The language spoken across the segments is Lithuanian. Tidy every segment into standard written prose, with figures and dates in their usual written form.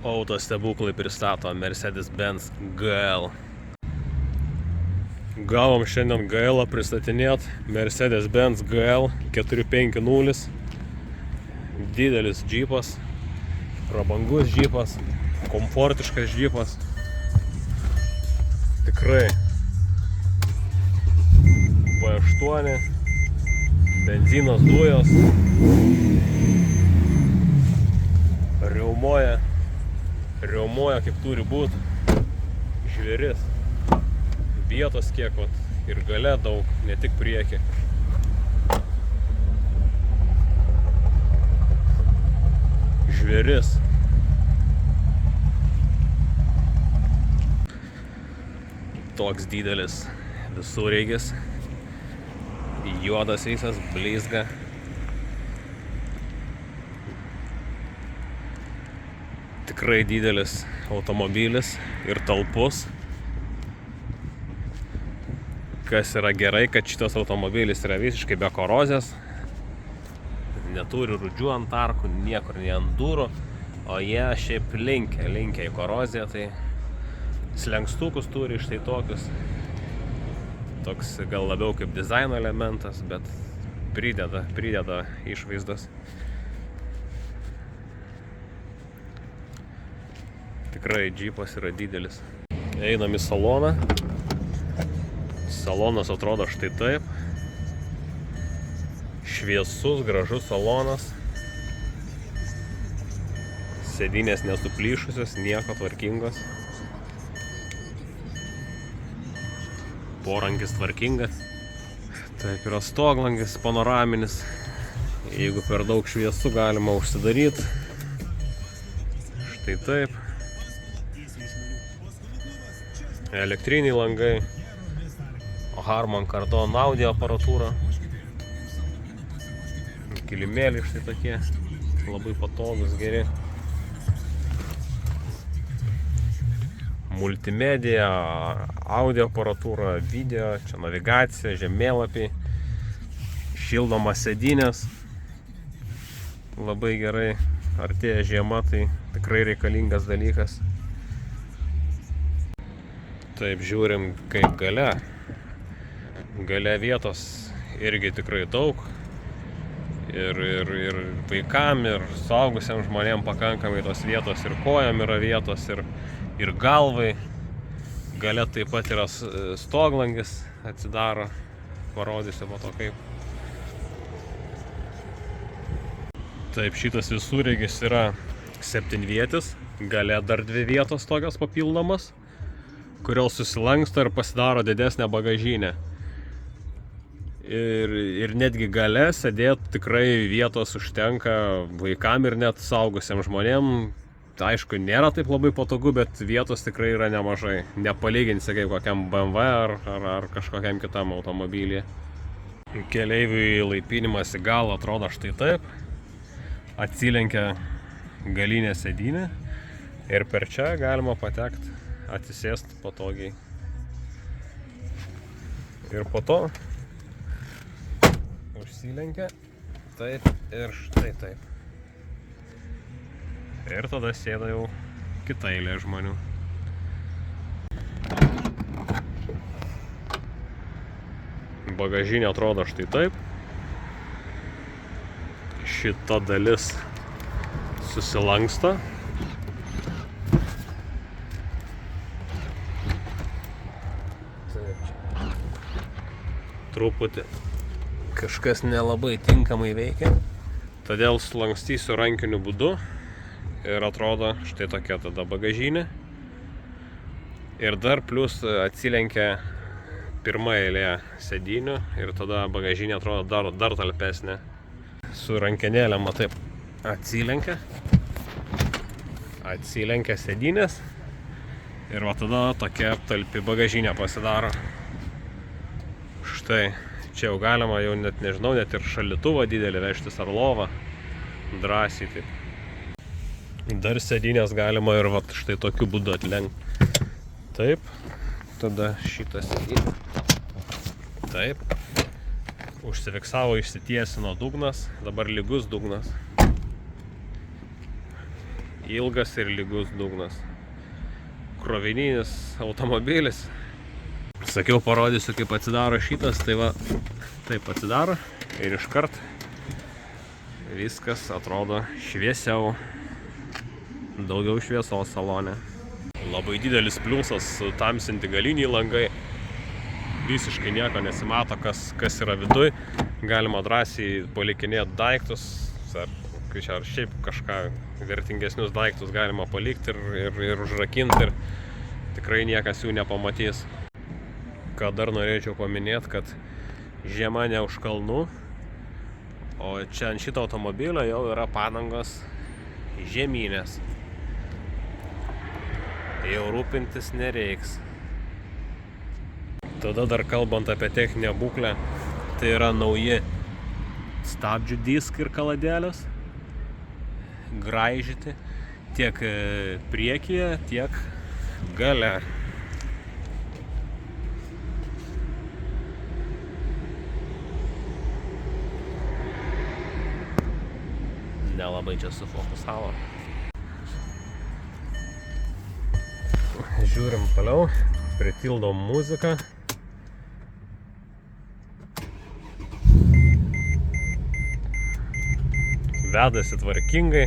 Auto stebuklai pristato Mercedes-Benz GL. Gavom šiandien GL pristatinėt Mercedes-Benz GL 450. Didelis džipas, prabangus džipas, komfortiškas džipas. Tikrai V8, benzinas, dujos, riaumoja kaip turi būt, žvėris, vietos kiek, ir gale daug, ne tik priekį. Žvėris. Toks didelis visureigis, juodas visas, blizga. Tikrai didelis automobilis ir talpus. Kas yra gerai, kad šitas automobilis yra visiškai be korozijos. Neturi rūdžių ant arkų, niekur nei ant durų, o jie šiaip linkia į koroziją, tai slenkstukus turi štai tokius. Toks gal labiau kaip dizaino elementas, bet prideda išvaizdos. Tikrai džipas yra didelis. Einam į saloną. Salonas atrodo štai taip. Šviesus, gražus salonas. Sėdynės nesuplyšusios, nieko tvarkingos. Porangis tvarkingas. Taip yra stoglangis panoraminis. Jeigu per daug šviesų, galima užsidaryti. Štai taip. Elektriniai langai. Harman Kardon audio aparatūra. Kilimėliai štai tokie. Labai patogus, geri. Multimedija, audio aparatūra, video, čia navigacija, žemėlapiai, šildomas sėdynės. Labai gerai, artėja žiema, tai tikrai reikalingas dalykas. Taip, žiūrim kaip gale. Gale vietos irgi tikrai daug. Ir vaikam, ir suaugusiam žmonėm pakankamai tos vietos, ir kojam yra vietos, ir galvai. Gale taip pat yra stoglangis, atsidaro, parodysiu po to kaip. Taip, šitas visureigis yra 7vietis, gale dar 2 vietos tokios papildomos, kurios susilanksto ir pasidaro didesnę bagažinę. Ir netgi gale sėdėt tikrai vietos užtenka vaikam ir net suaugusiam žmonėm. Aišku, nėra taip labai patogu, bet vietos tikrai yra nemažai. Nepalyginsi kaip kokiam BMW ar kažkokiam kitam automobilį. Keleiviui laipinimas į galą atrodo štai taip. Atsilenkia galinė sėdynė ir per čia galima patekti, atsisėsti patogiai. Ir po to užsilenkia taip ir štai taip. Ir tada sėda jau kita eilė žmonių. Bagažinė atrodo štai taip. Šita dalis susilanksta. Truputį kažkas nelabai tinkamai veikia. Todėl sulankstysiu rankiniu būdu. Ir atrodo štai tokia tada bagažinė. Ir dar plus atsilenkia pirma eilė sėdynių ir tada bagažinė atrodo dar talpesnė. Su rankenėlėm taip atsilenkia sėdynės ir va tada tokia talpi bagažinė pasidaro. Štai, čia jau galima jau net nežinau, net ir šaldytuvą didelį vežtis ar lovą. Drąsiai taip. Dar sėdynės galima ir vat štai tokiu būdu atlenkti. Taip, tada šitą sėdynę. Taip. Užsifiksavo, išsitiesino dugnas, dabar lygus dugnas. Ilgas ir lygus dugnas. Krovininis automobilis. Sakiau, parodysiu, kaip atsidaro šitas, tai va, taip atsidaro ir iškart viskas atrodo šviesiau, daugiau šviesos salone. Labai didelis pliusas tamsinti galiniai langai, visiškai nieko nesimato, kas yra viduj, galima drąsiai palikinėti daiktus, ar šiaip kažką vertingesnius daiktus galima palikti ir užrakinti ir tikrai niekas jų nepamatys. Ką dar norėčiau paminėti, kad žiema ne už kalnų, o čia ant šito automobilio jau yra padangos žemynės. Jau rūpintis nereiks. Tada dar kalbant apie techninę būklę, tai yra nauji stabdžių diskai ir kaladėlės, graižyti tiek priekyje, tiek gale. Nelabai čia sufokusavo. Žiūrim toliau, pritildom muziką. Vedasi tvarkingai,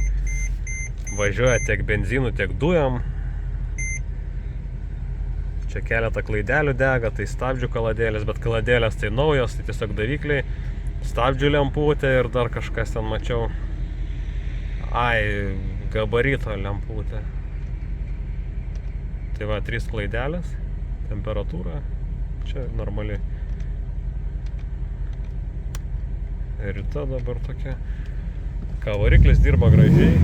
važiuoja tiek benzinų, tiek dujom. Čia keletą klaidelių dega, tai stabdžių kaladėlės, bet kaladėlės tai naujos, tai tiesiog davikliai, stabdžių lemputė ir dar kažkas ten mačiau. Gabarito lemputė. Tai va, 3 klaidelės, temperatūra, čia normali. Rita dabar tokia. Ką, variklis dirba gražiai.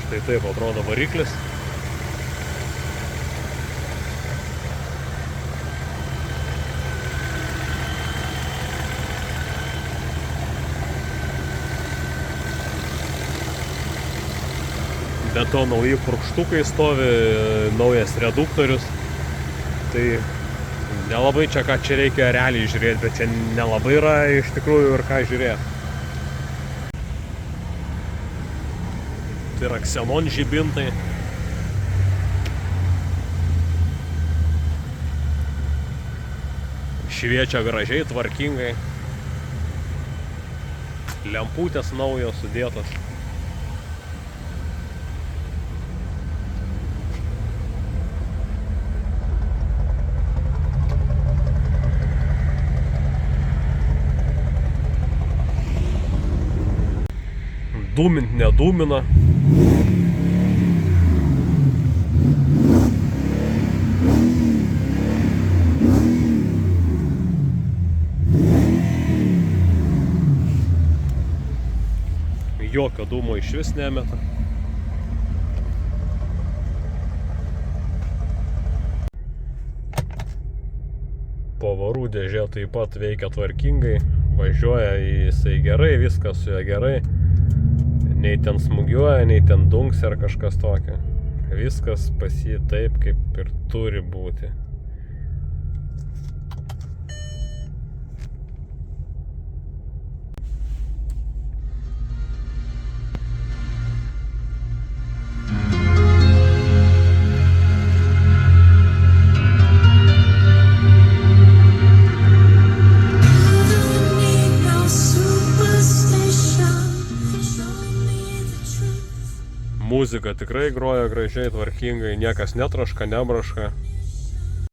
Štai taip atrodo variklis. Be to nauji purkštukai stovi, naujas reduktorius. Tai nelabai čia ką čia reikia realiai žiūrėti, bet čia nelabai yra iš tikrųjų ir ką žiūrėti. Tai yra ksenon žibintai. Šviečia gražiai, tvarkingai. Lemputės naujos sudėtos. Dūmint nedūmina. Jokio dūmo išvis nemeta. Pavarų dėžė taip pat veikia tvarkingai, važiuoja jisai gerai, viskas su juo gerai. Nei ten smūgiuoja, nei ten dunksi ar kažkas tokio. Viskas pas jį taip, kaip ir turi būti. Muzika tikrai groja gražiai, tvarkingai, niekas netroška, nebraška.